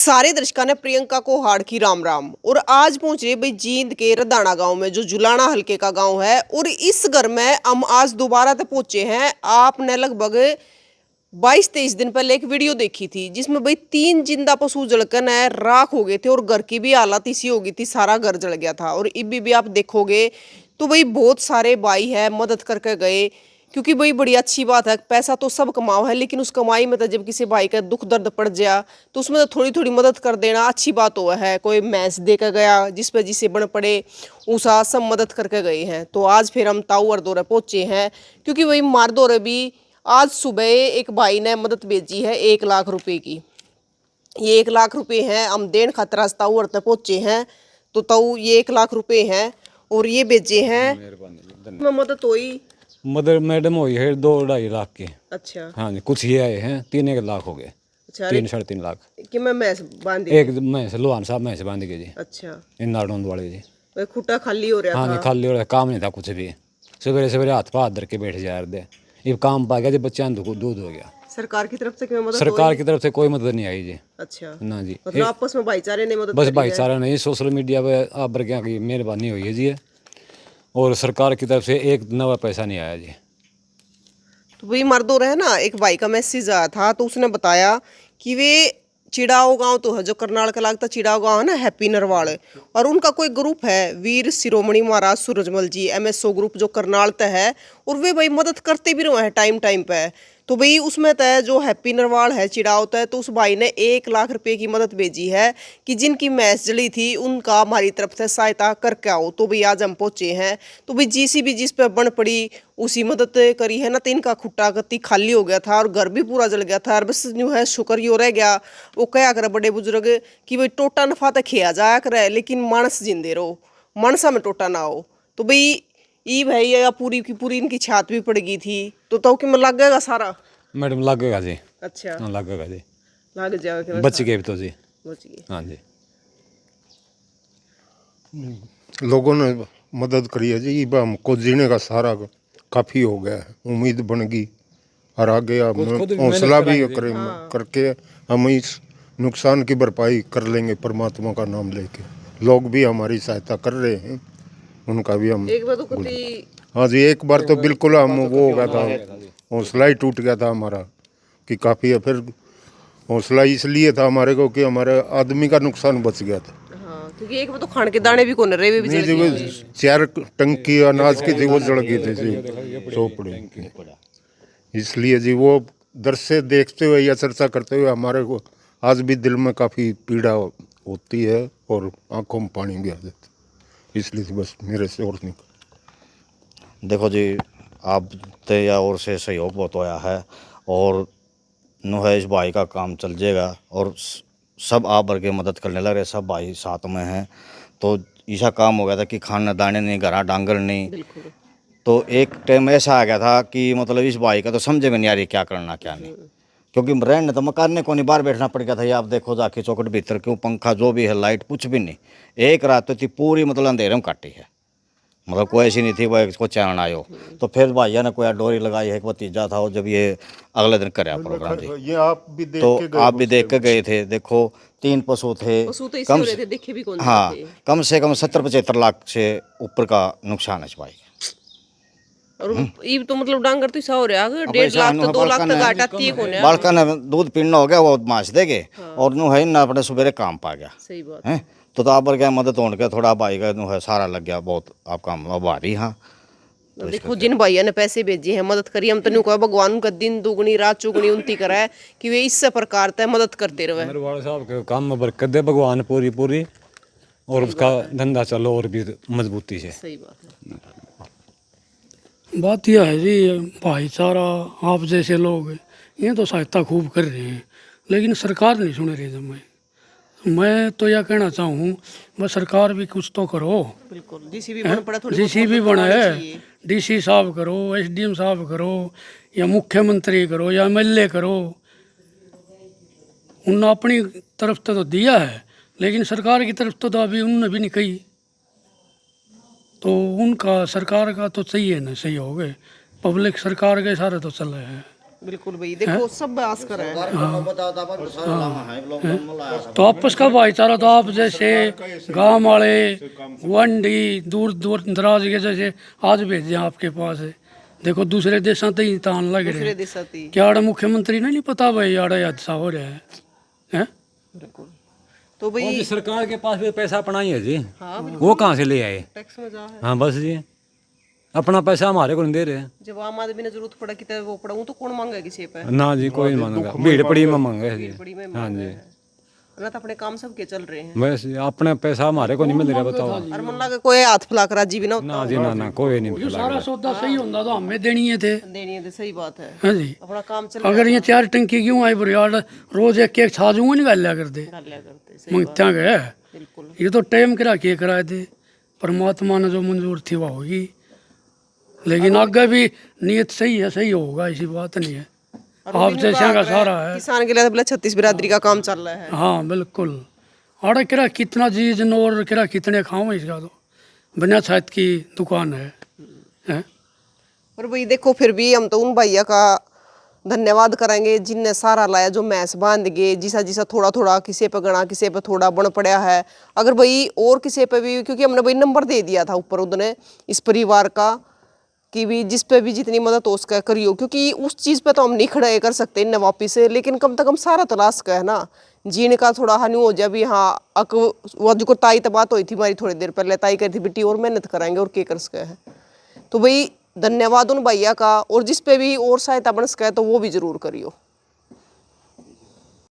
सारे दर्शकों ने प्रियंका को हाड़ की राम राम। और आज पहुंच रहे भाई जींद के रदाना गांव में, जो जुलाना हलके का गांव है। और इस घर में हम आज दोबारा तक पहुंचे हैं। आपने लगभग 22-23 दिन पहले एक वीडियो देखी थी जिसमें भाई 3 जिंदा पशु जलकर न राख हो गए थे और घर की भी हालत इसी हो गई थी, सारा घर जल गया था। और इब्बी भी आप देखोगे तो भाई बहुत सारे भाई है मदद करके गए, क्योंकि भाई बड़ी अच्छी बात है। पैसा तो सब कमाओ है, लेकिन उस कमाई में तो जब किसी भाई का दुख दर्द पड़ जाए तो उसमें तो थोड़ी थोड़ी मदद कर देना अच्छी बात हो है। कोई मैस दे कर गया, जिस पे जिसे बन पड़े उसा सब मदद करके गए हैं। तो आज फिर हम ताऊ और दौरे पहुंचे हैं, क्योंकि वही मार दौरे भी आज सुबह एक भाई ने मदद भेजी है 1 लाख रुपए की। ये 1 लाख रुपए हैं, हम देन खातर आज ताऊ और तक पहुंचे हैं। तो ताऊ ये 1 लाख रुपए हैं और ये भेजे हैं। मैं मदद हुई मदर मैडम हुई है 2-2.5 लाख की। अच्छा हाँ जी, कुछ ये आए हैं 3-1 लाख हो गए। अच्छा 3-3.5 लाख कि मैं मैस बांध दी। एक मैंस लोहान साहब मैंस बांध के जी। अच्छा इन नाड़ोंद वाले जी। वही खुटा खाली हो रहा हाँ था। जी, खाली और काम नहीं था कुछ भी। सवेरे सवेरे हाथ पा धर के बैठ जा रहे। ये काम पा गया जी, बच्चा दूध हो गया। सरकार की तरफ से क्या मदद सरकार की तरफ से कोई मदद नहीं आई जी। अच्छा ना जी, मतलब आपस में भाईचारे ने मदद बस करी है। भाईचारा नहीं, सोशल मीडिया पे आप वर्गिया की मेहरबानी हुई है जी। और सरकार की तरफ से एक नवा पैसा नहीं आया जी। तो वही मर्दो रहे ना, एक भाई का मैसेज आया था तो उसने बताया कि वे चिड़ाओ गांव तो है, जो करनाल का लगता चिड़ाओ गांव है ना, हैप्पी नरवाड़, और उनका कोई ग्रुप है वीर शिरोमणि महाराज सूरजमल जी MSO ग्रुप, जो करनाल तय है। और वे भाई मदद करते भी रहे हैं टाइम टाइम पे। तो भाई उसमें तय जो हैप्पी नरवाड़ है चिड़ाओ तय, तो उस भाई ने 1 लाख रुपए की मदद भेजी है कि जिनकी मैच जली थी उनका हमारी तरफ से सहायता करके आओ। तो भाई आज हम पहुंचे हैं। तो भाई JCB जिस पे बन पड़ी उसी मदद करी है ना। तो इनका खुट्टा गत्ती खाली हो गया था और घर भी पूरा जल गया था। और बस जो है शुक्र यो रह गया, वो कया करे बड़े बुजुर्ग कि भाई टोटा नफा तो खेया जाया करे, लेकिन मानस जिंदे रहो, मानसा में टोटा ना हो। तो भाई ई भाई या पूरी की पूरी इनकी छात भी पड़ गई थी। तो कि मैं लग गएगा सारा मैडम लगेगा जी। अच्छा हाँ लगेगा जी, लग जाएगा। बच गए तो जी। बच गए। हाँ जी, लोगों ने मदद करी है जी। अब हमको जीने का सहारा काफ़ी हो गया है, उम्मीद बन गई और आगे हम खुद भी हौसला मेहनत भी कराएंगे। करके हम इस नुकसान की भरपाई कर लेंगे परमात्मा का नाम लेके। लोग भी हमारी सहायता कर रहे हैं, उनका भी हम एक बार तो कभी हाँ जी, एक बार तो बिल्कुल हम वो हो गया था, हौसला ही टूट गया था हमारा कि काफ़ी है। फिर हौसला इसलिए था हमारे को कि हमारे आदमी का नुकसान बच गया था। हाँ, क्योंकि एक बार तो खान के दाने भी कौन रहे, वे भी नहीं जल जी, वो गए। 4 टंकी अनाज की थी, वो जल गई थी जी, चौपड़ी। इसलिए जी वो दृश्य देखते हुए या चर्चा करते हुए हमारे को आज भी दिल में काफ़ी पीड़ा होती है और आंखों में पानी भी आ जाता है। इसलिए बस मेरे से और नहीं। देखो जी, आप ते या और से सहयोग बहुत होया है और नो है इस भाई का काम चल जाएगा। और सब आप भर के मदद करने लग रहे, सब भाई साथ में हैं। तो ऐसा काम हो गया था कि खाना दाने नहीं, घरा डांगर नहीं। तो एक टाइम ऐसा आ गया था कि मतलब इस भाई का तो समझे में नहीं आ रही क्या करना क्या नहीं, क्योंकि रहने तो मकान ने को नहीं, बाहर बैठना पड़ गया था। ये आप देखो जाके चौकट भीतर क्यों पंखा जो भी है, लाइट कुछ भी नहीं। एक रात तो थी पूरी मतलब अंधेरे में काटी है, मतलब कोई ऐसी नहीं थी वो इसको चारण आयो। तो फिर भाइया ने कोई डोरी लगाई है, एक भतीजा था और जब ये अगले दिन कराया प्रोग्राम जी। ये आप भी देख तो के गए आप भी देख के गए थे। देखो 3 पशु थे, पशु तो इसी हो रहे थे, देखे भी कौन हाँ थे। कम से कम 70-75 लाख से ऊपर का नुकसान है इस भाई। और ये तो मतलब डांगर तो ऐसा हो रहा है 1.5 लाख तो 2 लाख तक घाटा थी कौन है। बालका ने दूध पीना हो गया, वो मांस देगे और नु है ना अपने सुबेरे काम पा गया सही बात है। तो आप क्या मदद होने के थोड़ा भाई का नु है सारा लग गया, बहुत आपका आभारी। हाँ तो देखो जिन भाइयों ने पैसे भेजे हैं मदद करी, हम तनु कहो भगवान का दिन दुगनी रात चुगनी उनती कराए कि वे इस प्रकार तय मदद करते रहे। नरवाड़ साहब के काम में बरकत दे भगवान पूरी पूरी, और उसका धंधा चलो और भी मजबूती से। सही बात है। बात यह है जी, भाईचारा आप जैसे लोग ये तो सहायता खूब कर रहे हैं, लेकिन सरकार नहीं सुन रही। जब मैं तो यह कहना चाहूँ बस सरकार भी कुछ तो करो। बिल्कुल JCB बन पड़ा, थोड़ी JCB बना है, DC साहब करो, SDM साहब करो, या मुख्यमंत्री करो, या MLA करो। उन्होंने अपनी तरफ तो दिया है, लेकिन सरकार की तरफ तो अभी उन्होंने भी नहीं कही। तो उनका सरकार का तो चाहिए ना, सही हो गए। पब्लिक सरकार के सारे तो चल रहे हैं। बिल्कुल भाई, देखो सब आस कर रहे हैं। तो आपस का भाईचारा तो आप जैसे गांव वाले वंडी दूर दूर दराज के जैसे आज भेजे आपके पास है, देखो दूसरे देशों से ही तान लग रहे दूसरे हैं। देशों से क्या आड़ा मुख्यमंत्री ने नहीं पता भाई आड़ा हादसा हो रहा है, हैं? बिल्कुल। तो और भाई जी सरकार के पास भी पैसा अपना ही है जी, हाँ, वो कहाँ से ले आए? टैक्स में जा है। हाँ बस जी, अपना पैसा हमारे को नहीं दे रहे। जब आम आदमी ने जरूरत पड़ा कि तब वो पड़ा, वो तो कौन मांगा किसी पे? ना जी कोई नहीं मांगेगा, भीड़ पड़ी में मांगे जी। बड़ी में हाँ मांगा जी, है। अल्लाह तो अपने काम सबके चल रहे हैं। बस अपना पैसा हमारे को नहीं मिल रहा, बताओ। और मन लगा कोई हाथ फैला कर राजी भी ना ना होता जी ना कोई नहीं ये मिला। सारा सौदा सही होता तो हमें देनी है थे, देनी है तो सही बात है। हाँ जी। अपना काम चल अगर ये 4 टंकी क्यों आई बुरी यार, रोज एक एक छाजूंगा निकाल लिया करते, लिया करते, सही बात। मंगत्या गए। बिल्कुल ये तो टाइम करा के कराए थे, परमात्मा ने जो मंजूर थी वह होगी, लेकिन आगे भी नीयत सही है, सही होगा, ऐसी बात नहीं है। आप जैसा का सारा है। किसान के लिए तो बोला 36 बिरादरी का काम चल रहा है। हाँ बिल्कुल। आड़ा किरा कितना चीज और किरा कितने खाओ, इसका तो बिना छात की दुकान है, हैं? और भाई देखो फिर भी हम तो उन भैया का धन्यवाद करेंगे जिनने सारा लाया, जो मैस बांध गए, जिसा जिसा थोड़ा थोड़ा किसी पे गणा, किसी पे थोड़ा बन पड़ा है। अगर भाई और किसी पे भी, क्योंकि हमने भाई नंबर दे दिया था ऊपर उधने इस परिवार का कि भी जिस पे भी जितनी मदद हो उसका करियो, क्योंकि उस चीज़ पे तो हम नहीं खड़े कर सकते न वापिस, लेकिन कम से कम सारा तलाश का है ना, जीने का थोड़ा हानि हो जाए भी। हाँ अक वो जो ताई तो बात हुई थी हमारी थोड़ी देर पहले, ताई कही थी बेटी और मेहनत कराएंगे और के कर सके है। तो भाई धन्यवाद उन भैया का, और जिस पे भी और सहायता बन सके तो वो भी जरूर करियो।